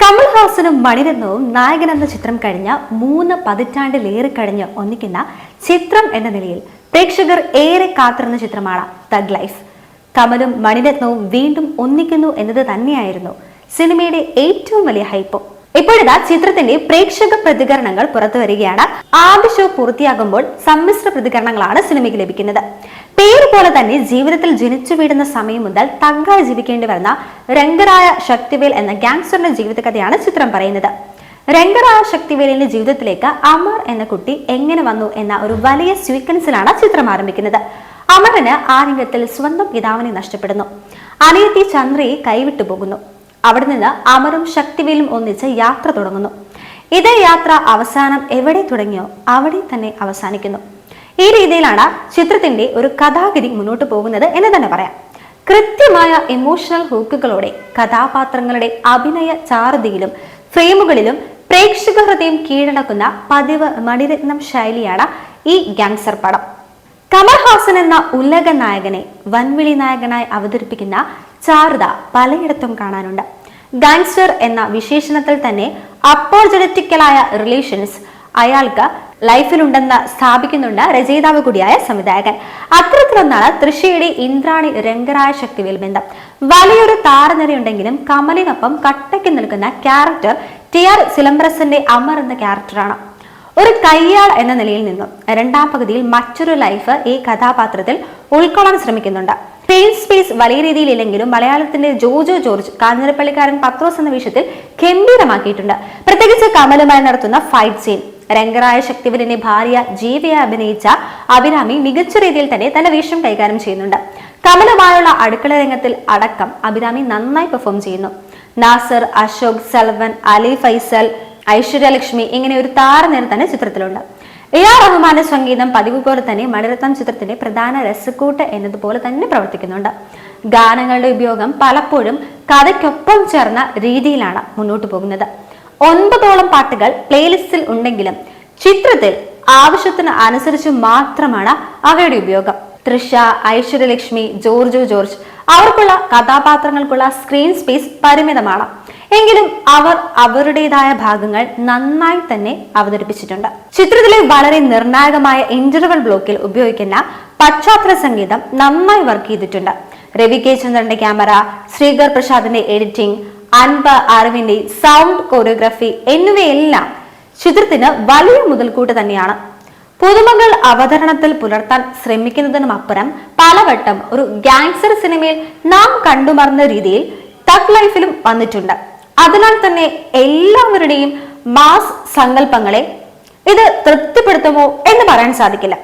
കമൽഹാസനും മണിരത്നവും നായകൻ എന്ന ചിത്രം കഴിഞ്ഞ 3 പതിറ്റാണ്ടിലേറെ കഴിഞ്ഞ് ഒന്നിക്കുന്ന ചിത്രം എന്ന നിലയിൽ പ്രേക്ഷകർ ഏറെ കാത്തിരുന്ന ചിത്രമാണ് തഗ് ലൈഫ്. കമലും മണിരത്നവും വീണ്ടും ഒന്നിക്കുന്നു എന്നത് തന്നെയായിരുന്നു സിനിമയുടെ ഏറ്റവും വലിയ ഹൈപ്പും. ഇപ്പോഴിതാ ചിത്രത്തിന്റെ പ്രേക്ഷക പ്രതികരണങ്ങൾ പുറത്തു വരികയാണ്. ആദ്യ ഷോ പൂർത്തിയാകുമ്പോൾ സമ്മിശ്ര പ്രതികരണങ്ങളാണ് സിനിമയ്ക്ക് ലഭിക്കുന്നത്. പേര് പോലെ തന്നെ ജീവിതത്തിൽ ജനിച്ചു വീടുന്ന സമയം മുതൽ തഗ്ഗായി ജീവിക്കേണ്ടി വരുന്ന രംഗരായ ശക്തിവേൽ എന്ന ഗാങ്സ്റ്ററിന്റെ ജീവിതകഥയാണ് ചിത്രം പറയുന്നത്. രംഗരായ ശക്തിവേലിന്റെ ജീവിതത്തിലേക്ക് അമർ എന്ന കുട്ടി എങ്ങനെ വന്നു എന്ന ഒരു വലിയ സീക്വൻസിലാണ് ചിത്രം ആരംഭിക്കുന്നത്. അമറിന് ആ രംഗത്തിൽ സ്വന്തം പിതാവിനെ നഷ്ടപ്പെടുന്നു. അനിയത്തി ചന്ദ്രയെ കൈവിട്ടു പോകുന്നു. അവിടെ നിന്ന് അമറും ശക്തിവേലും ഒന്നിച്ച് യാത്ര തുടങ്ങുന്നു. ഇതേ യാത്ര അവസാനം എവിടെ തുടങ്ങിയോ അവിടെ തന്നെ അവസാനിക്കുന്നു. ഈ രീതിയിലാണ് ചിത്രത്തിന്റെ ഒരു കഥാഗതി മുന്നോട്ട് പോകുന്നത് എന്ന് തന്നെ പറയാം. കൃത്യമായ ഇമോഷണൽ ഹൂക്കുകളോടെ കഥാപാത്രങ്ങളുടെ അഭിനയ ചാരുതയിലും ഫ്രെയിമുകളിലും പ്രേക്ഷക ഹൃദയം കീഴടക്കുന്ന പതിവ് മണിരത്നം ശൈലിയാണ് ഈ ഗാങ്സ്റ്റർ പടം. കമൽഹാസൻ എന്ന ഉലക നായകനെ വൻവിളി നായകനായി അവതരിപ്പിക്കുന്ന ചാരുത പലയിടത്തും കാണാനുണ്ട്. ഗാങ്സ്റ്റർ എന്ന വിശേഷണത്തിൽ തന്നെ അപ്പോർജനറ്റിക്കലായ റിലേഷൻസ് അയാൾക്ക് ലൈഫിലുണ്ടെന്ന് സ്ഥാപിക്കുന്നുണ്ട് രചയിതാവ് കൂടിയായ സംവിധായകൻ. അത്തരത്തിലൊന്നാണ് തൃശ്ശയുടെ ഇന്ദ്രാണി രംഗരായ ശക്തിവേൽ ബന്ധം. വലിയൊരു താരനിരയുണ്ടെങ്കിലും കമലിനൊപ്പം കട്ടയ്ക്ക് നിൽക്കുന്ന ക്യാരക്ടർ TR സിലംബരസന്റെ അമർ എന്ന ക്യാരക്ടറാണ്. ഒരു കയ്യാൾ എന്ന നിലയിൽ നിന്നും രണ്ടാം പകുതിയിൽ മറ്റൊരു ലൈഫ് ഈ കഥാപാത്രത്തിൽ ഉൾക്കൊള്ളാൻ ശ്രമിക്കുന്നുണ്ട്. സ്ക്രീൻ സ്പേസ് വലിയ രീതിയിലില്ലെങ്കിലും മലയാളത്തിന്റെ ജോജോ ജോർജ് കാഞ്ഞിരപ്പള്ളിക്കാരൻ പത്രോസ് എന്ന വേഷത്തിൽ ഗംഭീരമാക്കിയിട്ടുണ്ട്. പ്രത്യേകിച്ച് കമലുമായി നടത്തുന്ന ഫൈറ്റ് സീൻ. രംഗരായ ശക്തിവേലിന്റെ ഭാര്യ ജീവയെ അഭിനയിച്ച അഭിരാമി മികച്ച രീതിയിൽ തന്നെ തന്റെ വേഷം കൈകാര്യം ചെയ്യുന്നുണ്ട്. കമലുമായുള്ള അടുക്കള രംഗത്തിൽ അടക്കം അഭിരാമി നന്നായി പെർഫോം ചെയ്യുന്നു. നാസർ, അശോക്, സെൽവൻ, അലി ഫൈസൽ, ഐശ്വര്യലക്ഷ്മി ഇങ്ങനെ ഒരു താരനിര തന്നെ ചിത്രത്തിലുണ്ട്. AR റഹ്മാന്റെ സംഗീതം പതിവ് പോലെ തന്നെ മണിരത്നം ചിത്രത്തിന്റെ പ്രധാന രസക്കൂട്ട് എന്നതുപോലെ തന്നെ പ്രവർത്തിക്കുന്നുണ്ട്. ഗാനങ്ങളുടെ ഉപയോഗം പലപ്പോഴും കഥയ്ക്കൊപ്പം ചേർന്ന രീതിയിലാണ് മുന്നോട്ട് പോകുന്നത്. 9ഓളം പാട്ടുകൾ പ്ലേലിസ്റ്റിൽ ഉണ്ടെങ്കിലും ചിത്രത്തിൽ ആവശ്യത്തിന് അനുസരിച്ച് മാത്രമാണ് അവയുടെ ഉപയോഗം. തൃഷ, ഐശ്വര്യലക്ഷ്മി, ജോർജ് അവർക്കുള്ള കഥാപാത്രങ്ങൾക്കുള്ള സ്ക്രീൻ സ്പേസ് പരിമിതമാണ്. എങ്കിലും അവർ അവരുടേതായ ഭാഗങ്ങൾ നന്നായി തന്നെ അവതരിപ്പിച്ചിട്ടുണ്ട്. ചിത്രത്തിലെ വളരെ നിർണായകമായ ഇന്റർവൽ ബ്ലോക്കിൽ ഉപയോഗിക്കുന്ന പശ്ചാത്തല സംഗീതം നന്നായി വർക്ക് ചെയ്തിട്ടുണ്ട്. രവി കെ ചന്ദ്രന്റെ ക്യാമറ, ശ്രീകർ പ്രസാദിന്റെ എഡിറ്റിംഗ്, അൻപ അറിവിന്റെ സൗണ്ട് കോറിയോഗ്രാഫി എന്നിവയെല്ലാം ചിത്രത്തിന് വലിയ മുതൽക്കൂട്ട് തന്നെയാണ്. പുതുമകൾ അവതരണത്തിൽ പുലർത്താൻ ശ്രമിക്കുന്നതിനും അപ്പുറം പലവട്ടം ഒരു ഗാങ്സ്റ്റർ സിനിമയിൽ നാം കണ്ടുമറന്ന രീതിയിൽ തഗ് ലൈഫിലും വന്നിട്ടുണ്ട്. അതിനാൽ തന്നെ എല്ലാവരുടെയും മാസ് സങ്കല്പങ്ങളെ ഇത് തൃപ്തിപ്പെടുത്തുമോ എന്ന് പറയാൻ സാധിക്കില്ല.